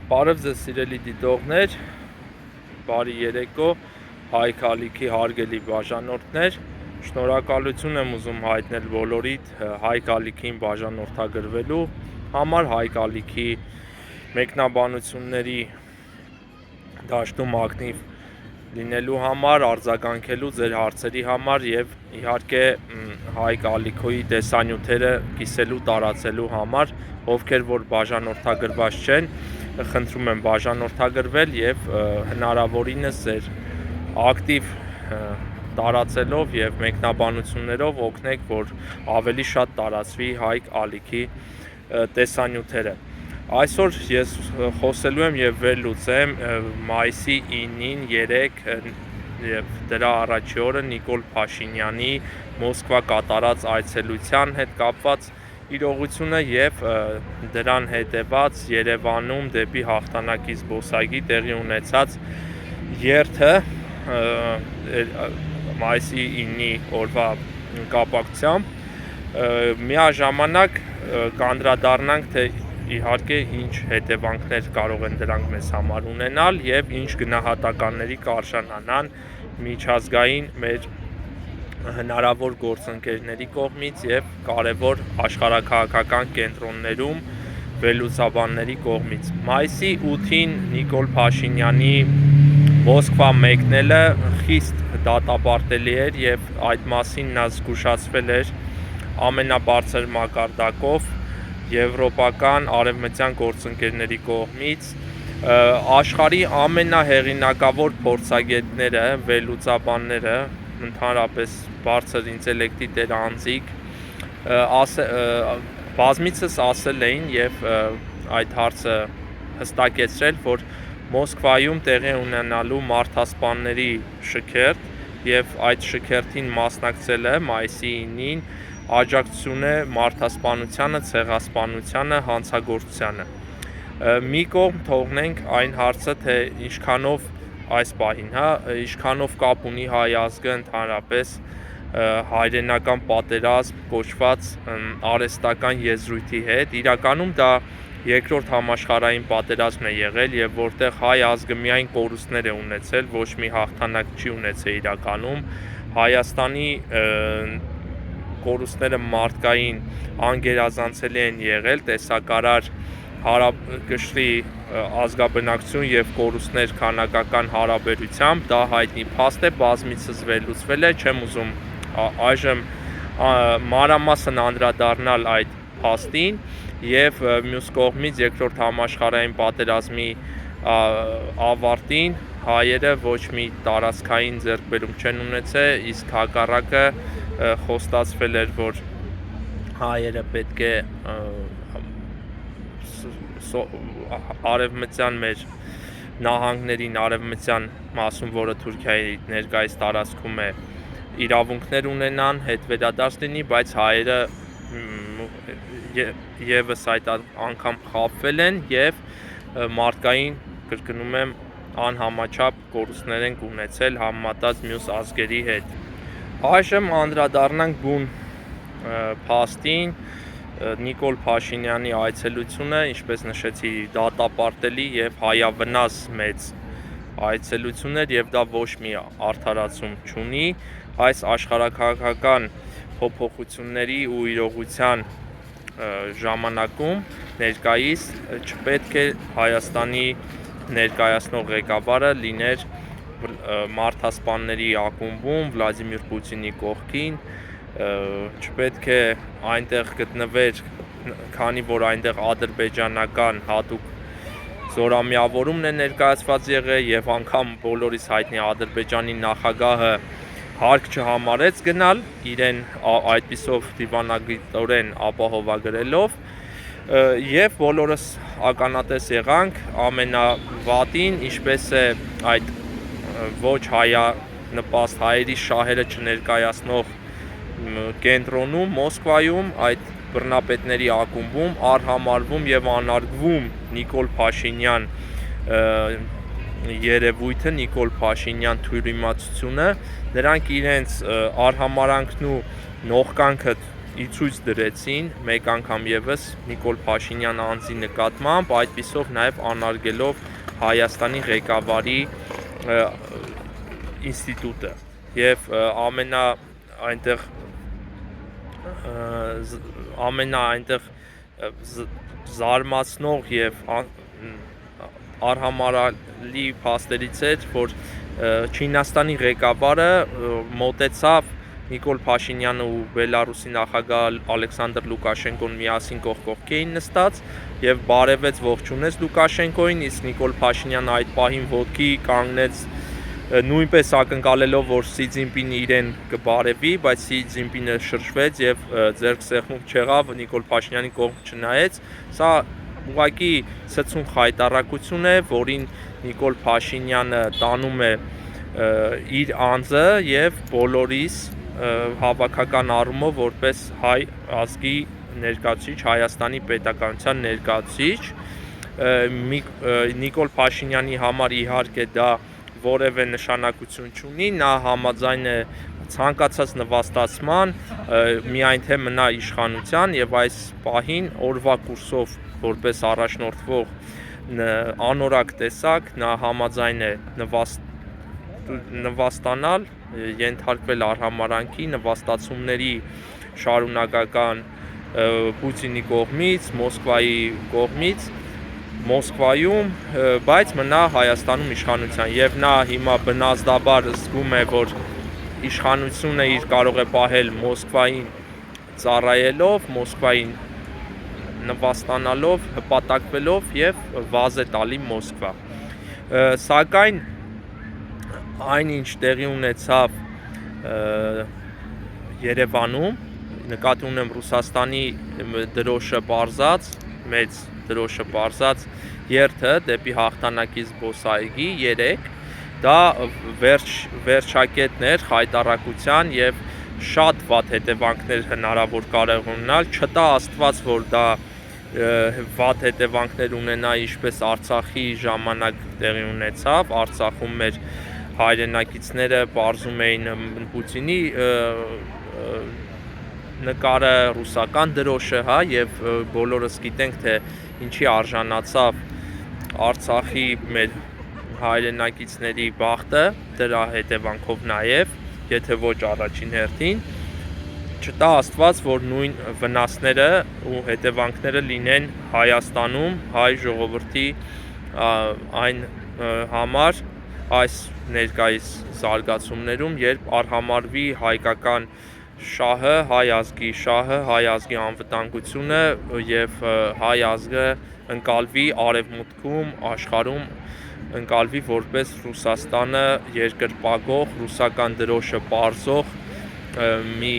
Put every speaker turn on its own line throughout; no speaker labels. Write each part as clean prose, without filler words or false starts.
Բարև ձեզ սիրելի դիտողներ, բարի երեկո, Հայք ալիքի հարգելի բաժանորդներ, շնորհակալություն եմ ուզում հայտնել բոլորիդ Հայք ալիքին բաժանորդագրվելու համար, Հայք ալիքի մեկնաբանությունների դաշտում ակտիվ լինելու համար, արձագանքելու ձեր հարցերի համար եւ իհարկե Հայք ալիքոյի տեսանյութերը կիսելու, տարածելու համար, ովքեր որ բաժանորդագրված չեն, խնդրում եմ բաժանորդագրվել եւ հնարավորինս ձեր ակտիվ տարածելով եւ մեկնաբանություններով օգնեք, որ ավելի շատ տարածվի Հայք ալիքի տեսանյութերը։ Այսօր ես խոսելու եմ եւ վերլուծեմ մայիսի 9-ին 3 եւ դրա առաջի օրը Նիկոլ Փաշինյանի Մոսկվա կատարած այցելության հետ կապված իրողությունը եւ դրան հետեւած Երևանում դեպի հաղթանակի զբոսայգի տեղի ունեցած երթը մայիսի 9-ի օրվա կապակցությամբ միաժամանակ կանդրադառնանք թե իհարկե ինչ հետևանքներ կարող են դրանք մեզ համար ունենալ եւ ինչ գնահատականների կարժանանան միջազգային մեր հնարավոր գործընկերների կողմից եւ կարևոր աշխարհաքաղաքական կենտրոններում վերլուծաբանների կողմից։ Մայիսի 8-ին Նիկոլ Փաշինյանի Մոսկվա մեկնելը խիստ դատապարտելի էր եւ այդ մասին նա զգուշացվել էր ամենաբարձր մակարդակով եվրոպական արևմտյան գործընկերների կողմից աշխարհի ամենահեղինակավոր փորձագետները, վերլուծաբանները, ընդհանրապես բարձր ինտելեկտի տեր անձիկ բազմիցս ասել էին եւ այդ հարցը հստակեցրել, որ Մոսկվայում տեղի ունենալու մարդասպանների շքերթ եւ այդ շքերթին մասնակցելը մայիսի 9-ին աջակցություն է մարդասպանությանը, ցեղասպանությանը, հանցագործությանը։ Մի կողմ թողնենք այն հարցը, թե ինչքանով այս պահին, ինչքանով կապ ունի հայ ազգը ընդհանրապես հայրենական պատերազմ կոչված արհեստական եզրույթի հետ։ Իրականում դա երկրորդ համաշխարհային պատերազմն է եղել եւ որտեղ հայ ազգը միայն կորուստներ է ունեցել, ոչ մի հաղթանակ չի ունեցել իրականում։ Հայաստանի կորուստները մարդկային անգերազանցելի են եղել, տեսակարար հարաբկշռի ազգաբնակչություն եւ կորուստներ քանակական հարաբերությամբ, դա հայտնի փաստ է, բազմիցս վերլուծվել է, չեմ ուզում այժմ մանրամասն անդրադառնալ այդ փաստին եւ մյուս կողմից երկրորդ համաշխարհային պատերազմի ավարտին հայերը ոչ մի տարածքային ձեռքբերում չեն ունեցել, իսկ հակառակը խոստացվել էր, որ հայերը պետք է արևմտյան մեր նահանգներին, արևմտյան մասում, որը Թուրքիայի ներկայիս տարածքում է, իրավունքներ ունենան, հետ վերադարձ լինի, բայց հայերը եւս այդ անգամ խաբվել են եւ մարդկային, կրկնում եմ, անհամաչափ կորուստներ են ունեցել համեմատած մյուս ազգերի հետ։ Այժմ անդրադառնանք բուն փաստին, Նիկոլ Փաշինյանի այցելությունը, ինչպես նշեցի, դատապարտելի եւ հայավնաս մեծ այցելություն էր եւ դա ոչ մի արդարացում չունի։ Այս աշխարհաքաղաքական փոփոխությունների ու իրողության ժամանակում ներկայիս չպետք է Հայաստանի ներկայացնող ղեկավարը լիներ մարդասպանների ակումբում Վլադիմիր Պուտինի կողքին, չպետք է այնտեղ գտնվեր, քանի որ այնտեղ ադրբեջանական հատուկ զորամիավորումն է ներկայացված եղել եւ անգամ բոլորիս հայտնի Ադրբեջանի նախագահը հարկ չհամարեց գնալ իրեն այդպիսով դիվանագիտորեն ապահովագրելով եւ բոլորս ականատես եղանք ամենավատին, ինչպես է այդ ոչ հայանպաստ հայերի շահերը չներկայացնող կենտրոնում Մոսկվայում այդ բռնապետների ակումբում արհամարվում եւ անարգվում Նիկոլ Փաշինյան երևույթը, Նիկոլ Փաշինյան թյուրիմացությունը, նրանք իրենց արհամարանքն ու նողկանքը ցույց դրեցին մեկ անգամ եւս Նիկոլ Փաշինյան անձի նկատմամբ, այդպիսով նաեւ անարգելով Հայաստանի ղեկավարի ինստիտուտը եւ այնտեղ զարմացնող եւ արհամարհալի փաստերից էր, որ Չինաստանի ղեկավարը մոտեցավ Նիկոլ Փաշինյանը ու Բելարուսի նախագահ Ալեքսանդր Լուկաշենկոն միասին կողք կողքի էին նստած եւ բարևեց ողջունեց Լուկաշենկոին, իսկ Նիկոլ Փաշինյանը այդ պահին ոտքի կանգնեց նույնպես ակնկալելով, որ Սի Ցզինպինը իրեն կբարևի, բայց Սի Ցզինպինը շրջվեց եւ ձեռք սեղմում չեղավ, Նիկոլ Փաշինյանի կողմ չնայեց։ Սա ուղղակի ցցուն խայտառակություն է, որին Նիկոլ Փաշինյանը տանում է իր անձը եւ բոլորիս հավաքական առումով որպես հայ ազգի ներկայացուցիչ, Հայաստանի պետականության ներկայացուցիչ։ Նիկոլ Փաշինյանի համար իհարկե դա որևէ նշանակություն չունի, նա համաձայն է ցանկացած նվաստացման, միայն թե մնա իշխանության եւ այս պահին օրվա կուրսով որպես առաջնորդվող անորակ տեսակ նա համաձայն է նվաստանալ, ենթարկվել արհամարհանքի, նվաստացումների շարունակական Պուտինի կողմից, Մոսկվայի կողմից Մոսկվայում, բայց մնա Հայաստանում իշխանության եւ նա հիմա բնազդաբար զգում է, որ իշխանությունը իր կարող է պահել Մոսկվային ծառայելով, Մոսկվային նվաստանալով, հպատակվելով եւ վազ է տալի Մոսկվա։ Սակայն այնինչ տեղի ունեցավ Երևանում, նկատի ունեմ Ռուսաստանի դրոշը պարզած, մեծ դրոշը պարզած երթը դեպի հաղթանակի զբոսայգի 3, դա վերջակետն էր խայտառակության եւ շատ վատ հետևանքներ հնարավոր կարող ունենալ, չտա Աստված, որ դա վատ հետևանքներ ունենա, ինչպես Արցախի ժամանակ տեղի ունեցավ, Արցախում մեր հայրենակիցները պարզում էին Պուտինի նկարը, ռուսական դրոշը, հա, եւ բոլորս գիտենք, թե ինչի արժանացավ Արցախի մեր հայրենակիցների բախտը, դրա հետևանքով նաեւ, եթե ոչ առաջին հերթին, չտա Աստված, որ նույն վնասները ու հետևանքները լինեն Հայաստանում, հայ ժողովրդի այն համար այս ներկայիս զարգացումներում, երբ արհամարվի հայկական շահը, հայ ազգի շահը, հայ ազգի անվտանգությունը եւ հայ ազգը ընկալվի արևմուտքում, աշխարհում ընկալվի որպես Ռուսաստանը երկրպագող, ռուսական դրոշը պարզող մի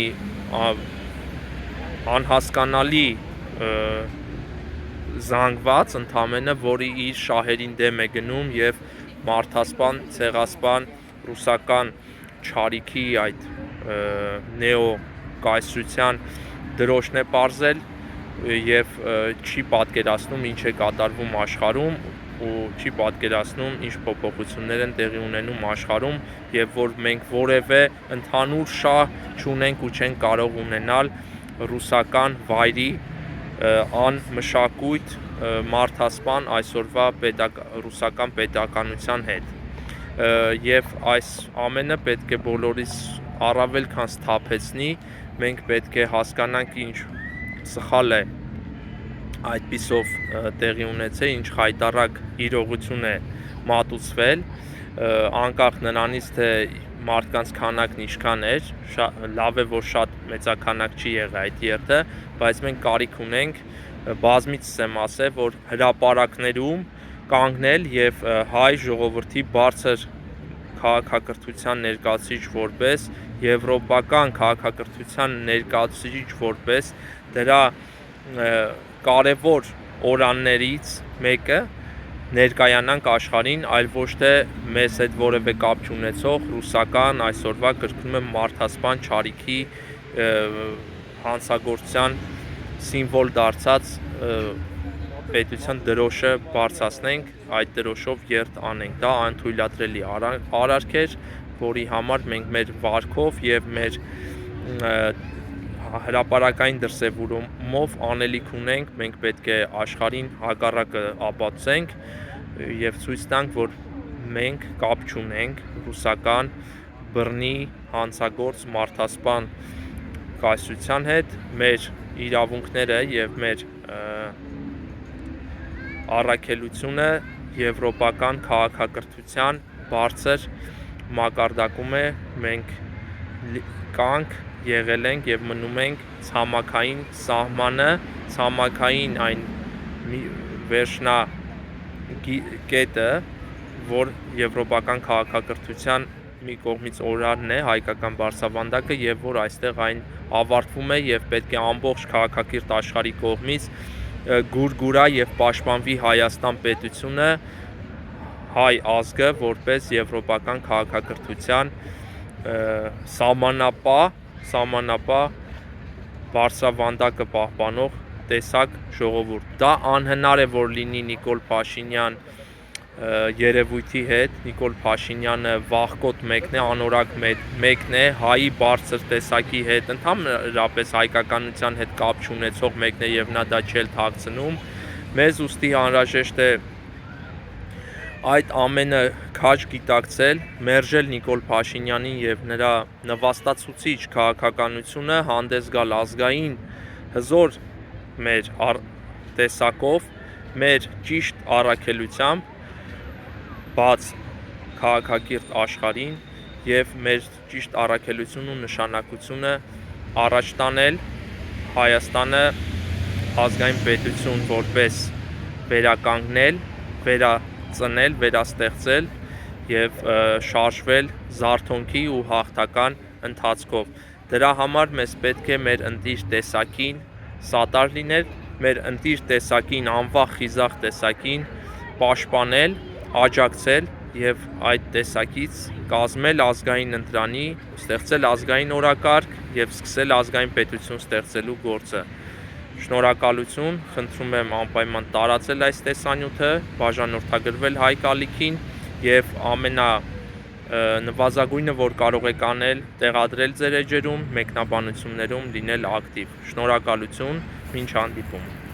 անհասկանալի զանգված ընդամենը, որի իր շահերին դեմ է գնում եւ մարդասպան, ցեղասպան ռուսական չարիքի այդ նեո կայսրության դրոշն է պարզել եւ չի պատկերացնում ինչ է կատարվում աշխարհում ու չի պատկերացնում ինչ փոփոխություններ են տեղի ունենում աշխարհում եւ որ մենք որևէ ընդհանուր շահ չունենք ու չենք կարող ունենալ ռուսական վայրի անմշակույթ մարդասպան այսօրվա ռուսական պետականության հետ եւ այս ամենը պետք է բոլորիս առավել քան սթափեցնի, մենք պետք է հասկանանք ինչ սխալ է այդպիսով տեղի ունեցել, ինչ խայտառակ իրողություն է մատուցվել, անկախ նրանից, թե մարդկանց քանակն ինչքան էր, լավ է, որ շատ մեծաքանակ չի եղել այդ երթը, բայց մենք կարիք ունենք բազմիցս եմ ասել, որ հրապարակներում կանգնել եւ հայ ժողովրդի բարձր քաղաքակրթության ներկայացուցիչ որպես եվրոպական քաղաքակրթության ներկայացուցիչ որպես դրա կարևոր օրաններից մեկը ներկայանանք աշխարհին, այլ ոչ թե մեզ հետ որևէ կապ չունեցող ռուսական այսօրվա կրկնում եմ մարդասպան չարիքի հանցագործության սիմվոլ դարձած պետության դրոշը բարձրացնենք, այդ դրոշով երթ անենք, դա անթույլատրելի արարք էր, որի համար մենք մեր վարքով եւ մեր հրապարակային դրսևորումով անելիք ունենք, մենք պետք է աշխարհին հակառակը ապացուցենք եւ ցույց տանք, որ մենք կապ չունենք ռուսական բռնի հանցագործ մարդասպան կայսրության հետ, մեր իրավունքները եւ մեր առաքելությունը եվրոպական քաղաքակրթության բարձր մակարդակում է, մենք կանք եղել ենք եւ մնում ենք ցամաքային սահմանը, ցամաքային այն վերջնակետը, որ եվրոպական քաղաքակրթության մի կողմից օրարն է, հայկական բարձրավանդակը, եւ որ այստեղ այն ավարտվում է եւ պետք է ամբողջ քաղաքակիրթ աշխարհի կողմից գուրգուրա եւ պաշտպանվի Հայաստան պետությունը, հայ ազգը որպես եվրոպական քաղաքակրթության սահմանապահ բարձրավանդակը պահպանող տեսակ ժողովուրդ։ Դա անհնար է, որ լինի Նիկոլ Փաշինյան երևույթի հետ։ Նիկոլ Փաշինյանը վախկոտ մեկն է, անորակ մեկն է, հայի բարձր տեսակի հետ, ընդհանրապես հայկականության հետ կապ չունեցող մեկն է եւ նա դա չէլ թաքցնում։ Մեզ ուստի անհրաժեշտ է այդ ամենը քաջ գիտակցել, մերժել Նիկոլ Փաշինյանին եւ նրա նվաստացուցիչ քաղաքականությունը, հանդես գալ ազգային հզոր մեր տեսակով, մեր ճիշտ առաքելությամբ բաց քաղաքակիրթ աշխարհին եւ մեր ճիշտ առաքելությունն ու նշանակությունը առաջ տանել Հայաստանը ազգային պետություն որպես վերականգնել, ծնել, վերաստեղծել եւ շարժվել զարթոնքի ու հաղթական ընթացքով։ Դրա համար մեզ պետք է մեր ընտիր տեսակին սատար լինել, մեր ընտիր տեսակին, անվախ խիզախ տեսակին պաշտպանել, աջակցել եւ այդ տեսակից կազմել ազգային ընտրանի, ստեղծել ազգային օրակարգ եւ սկսել ազգային պետություն ստեղծելու գործը։ Շնորհակալություն, խնդրում եմ անպայման տարածել այս տեսանյութը, բաժանորդագրվել հայ կալիքին եւ նվազագույնը, որ կարող եք անել, տեղադրել ձեր էջերում, մեկնաբանություններում լինել ակտիվ։ Շնորհակալություն, մինչ հանդիպում։